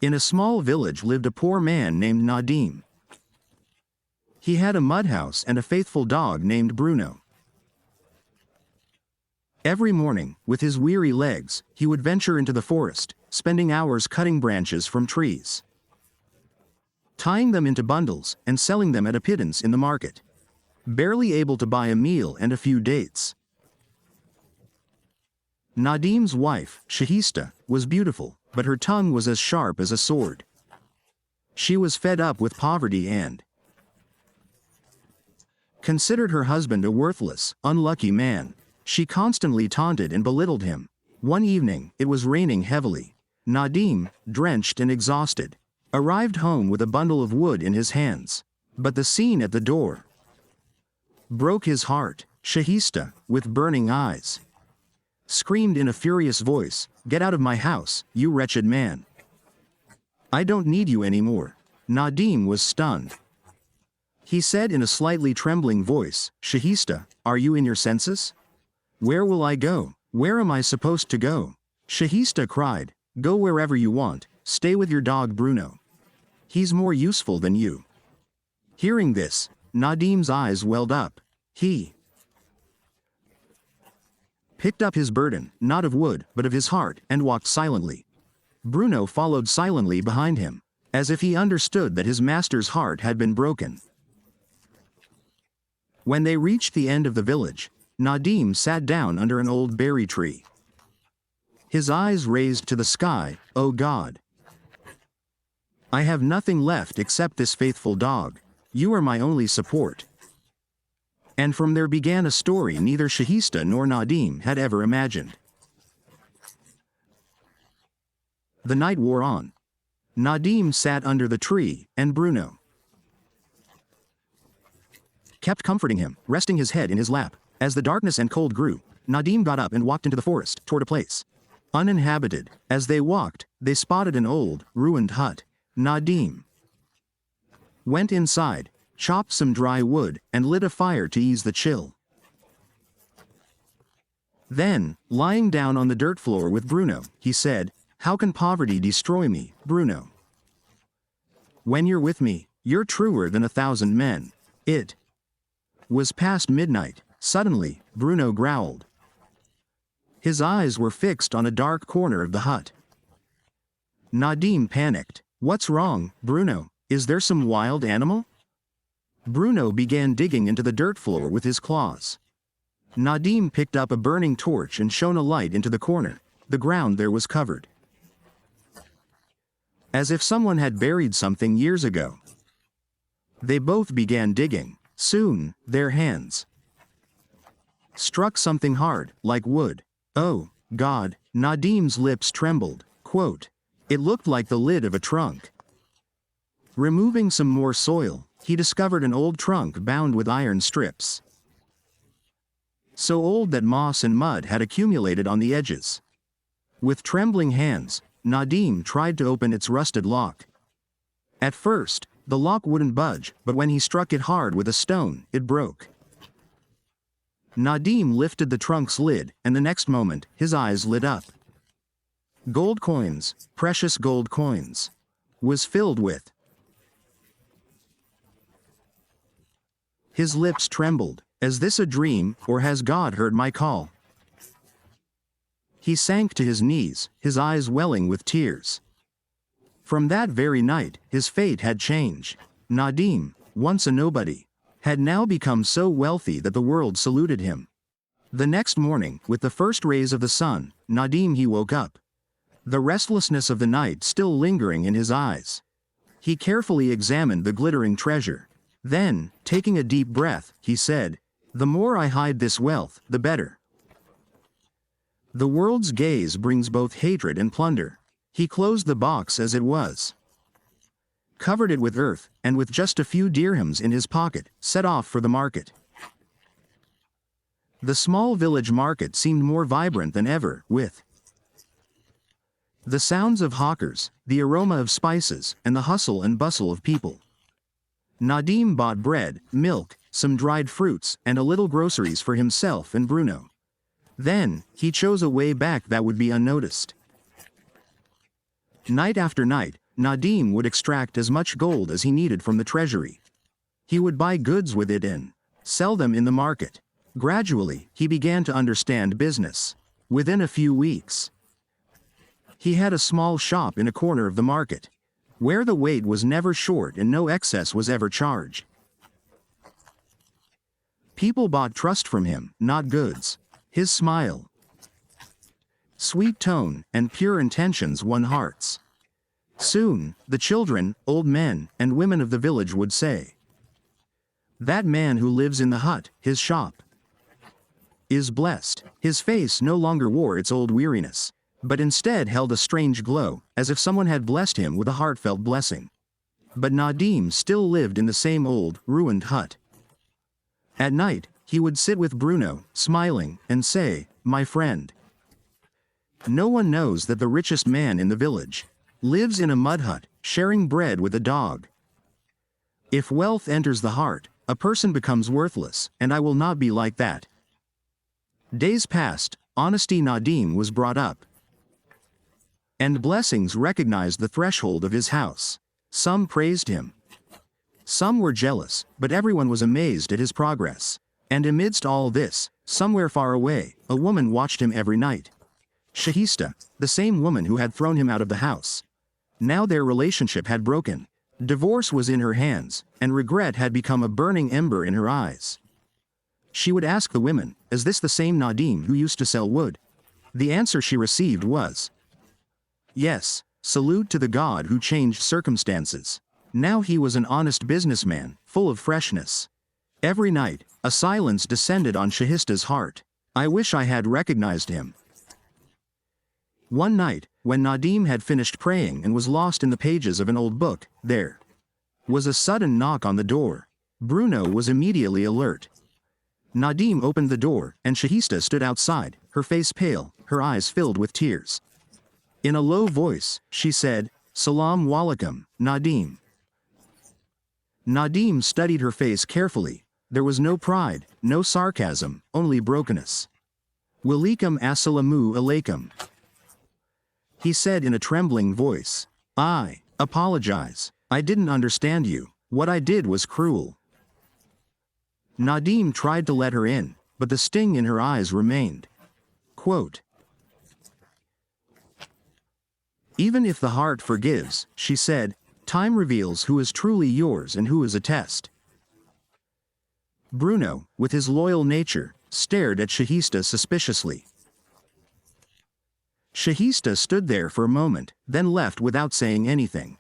In a small village lived a poor man named Nadeem. He had a mud house and a faithful dog named Bruno. Every morning, with his weary legs, he would venture into the forest, spending hours cutting branches from trees, tying them into bundles and selling them at a pittance in the market, barely able to buy a meal and a few dates. Nadeem's wife, Shahista, was beautiful, but her tongue was as sharp as a sword. She was fed up with poverty and considered her husband a worthless, unlucky man. She constantly taunted and belittled him. One evening, it was raining heavily. Nadeem, drenched and exhausted, arrived home with a bundle of wood in his hands. But the scene at the door broke his heart. Shahista, with burning eyes, screamed in a furious voice, "Get out of my house, you wretched man. I don't need you anymore." Nadeem was stunned. He said in a slightly trembling voice, "Shahista, are you in your senses? Where will I go? Where am I supposed to go?" Shahista cried, "Go wherever you want, stay with your dog Bruno. He's more useful than you." Hearing this, Nadeem's eyes welled up. He picked up his burden, not of wood, but of his heart, and walked silently. Bruno followed silently behind him, as if he understood that his master's heart had been broken. When they reached the end of the village, Nadeem sat down under an old berry tree. His eyes raised to the sky. "Oh God, I have nothing left except this faithful dog. You are my only support." And from there began a story neither Shahista nor Nadeem had ever imagined. The night wore on. Nadeem sat under the tree, and Bruno kept comforting him, resting his head in his lap. As the darkness and cold grew, Nadeem got up and walked into the forest, toward a place uninhabited. As they walked, they spotted an old, ruined hut. Nadeem went inside, chopped some dry wood, and lit a fire to ease the chill. Then, lying down on the dirt floor with Bruno, he said, "How can poverty destroy me, Bruno? When you're with me, you're truer than 1,000 men." It was past midnight. Suddenly, Bruno growled. His eyes were fixed on a dark corner of the hut. Nadeem panicked. "What's wrong, Bruno? Is there some wild animal?" Bruno began digging into the dirt floor with his claws. Nadeem picked up a burning torch and shone a light into the corner. The ground there was covered, as if someone had buried something years ago. They both began digging. Soon, their hands struck something hard, like wood. "Oh, God," Nadeem's lips trembled. Quote, "It looked like the lid of a trunk." Removing some more soil, he discovered an old trunk bound with iron strips, so old that moss and mud had accumulated on the edges. With trembling hands, Nadeem tried to open its rusted lock. At first, the lock wouldn't budge, but when he struck it hard with a stone, it broke. Nadeem lifted the trunk's lid, and the next moment, his eyes lit up. Gold coins, precious gold coins, was filled with. His lips trembled. "Is this a dream, or has God heard my call?" He sank to his knees, his eyes welling with tears. From that very night, his fate had changed. Nadeem, once a nobody, had now become so wealthy that the world saluted him. The next morning, with the first rays of the sun, Nadeem he woke up, the restlessness of the night still lingering in his eyes. He carefully examined the glittering treasure. Then, taking a deep breath, he said, "The more I hide this wealth, the better. The world's gaze brings both hatred and plunder." He closed the box as it was, covered it with earth, and with just a few dirhams in his pocket, set off for the market. The small village market seemed more vibrant than ever, with the sounds of hawkers, the aroma of spices, and the hustle and bustle of people. Nadeem bought bread, milk, some dried fruits, and a little groceries for himself and Bruno. Then, he chose a way back that would be unnoticed. Night after night, Nadeem would extract as much gold as he needed from the treasury. He would buy goods with it and sell them in the market. Gradually, he began to understand business. Within a few weeks, he had a small shop in a corner of the market, where the weight was never short and no excess was ever charged. People bought trust from him, not goods. His smile, sweet tone, and pure intentions won hearts. Soon, the children, old men, and women of the village would say, "That man who lives in the hut, his shop, is blessed." His face no longer wore its old weariness, but instead held a strange glow, as if someone had blessed him with a heartfelt blessing. But Nadeem still lived in the same old, ruined hut. At night, he would sit with Bruno, smiling, and say, "My friend, no one knows that the richest man in the village lives in a mud hut, sharing bread with a dog. If wealth enters the heart, a person becomes worthless, and I will not be like that." Days passed, honesty Nadeem was brought up, and blessings recognized the threshold of his house. Some praised him, some were jealous, but everyone was amazed at his progress. And amidst all this, somewhere far away, a woman watched him every night. Shahista, the same woman who had thrown him out of the house. Now their relationship had broken. Divorce was in her hands, and regret had become a burning ember in her eyes. She would ask the women, "Is this the same Nadeem who used to sell wood?" The answer she received was, "Yes, salute to the God who changed circumstances." Now he was an honest businessman, full of freshness. Every night, a silence descended on Shahista's heart. I wish I had recognized him. One night, when Nadeem had finished praying and was lost in the pages of an old book, there was a sudden knock on the door. Bruno was immediately alert. Nadeem opened the door, and Shahista stood outside, her face pale, her eyes filled with tears. In a low voice, she said, "Salam walaikum, Nadeem." Nadeem studied her face carefully. There was no pride, no sarcasm, only brokenness. "Walaikum assalamu alaikum," he said in a trembling voice. "I apologize. I didn't understand you. What I did was cruel." Nadeem tried to let her in, but the sting in her eyes remained. Quote, "Even if the heart forgives," she said, "time reveals who is truly yours and who is a test." Bruno, with his loyal nature, stared at Shahista suspiciously. Shahista stood there for a moment, then left without saying anything.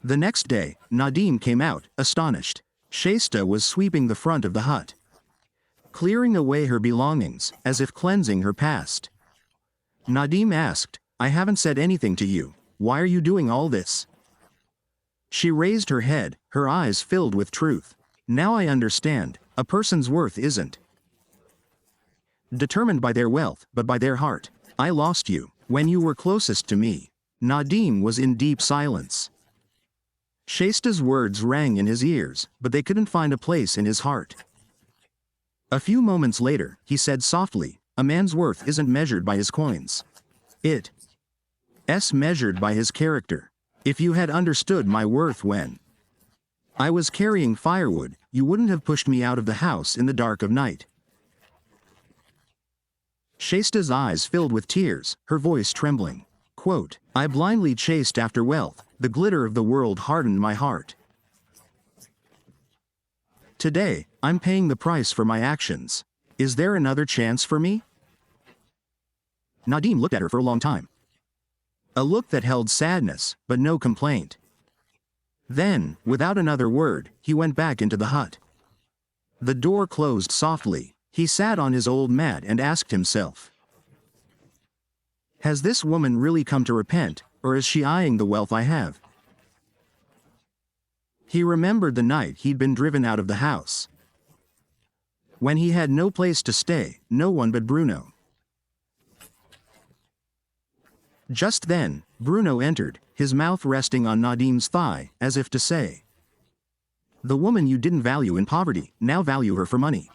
The next day, Nadeem came out, astonished. Shahista was sweeping the front of the hut, clearing away her belongings, as if cleansing her past. Nadeem asked, "I haven't said anything to you. Why are you doing all this?" She raised her head, her eyes filled with truth. "Now I understand, a person's worth isn't determined by their wealth, but by their heart. I lost you when you were closest to me." Nadeem was in deep silence. Shahista's words rang in his ears, but they couldn't find a place in his heart. A few moments later, he said softly, "A man's worth isn't measured by his coins. It's measured by his character. If you had understood my worth when I was carrying firewood, you wouldn't have pushed me out of the house in the dark of night." Shahista's eyes filled with tears, her voice trembling. Quote, "I blindly chased after wealth, the glitter of the world hardened my heart. Today, I'm paying the price for my actions. Is there another chance for me?" Nadeem looked at her for a long time. A look that held sadness, but no complaint. Then, without another word, he went back into the hut. The door closed softly. He sat on his old mat and asked himself, "Has this woman really come to repent, or is she eyeing the wealth I have?" He remembered the night he'd been driven out of the house, when he had no place to stay, no one but Bruno. Just then, Bruno entered, his mouth resting on Nadeem's thigh, as if to say, "The woman you didn't value in poverty, now value her for money."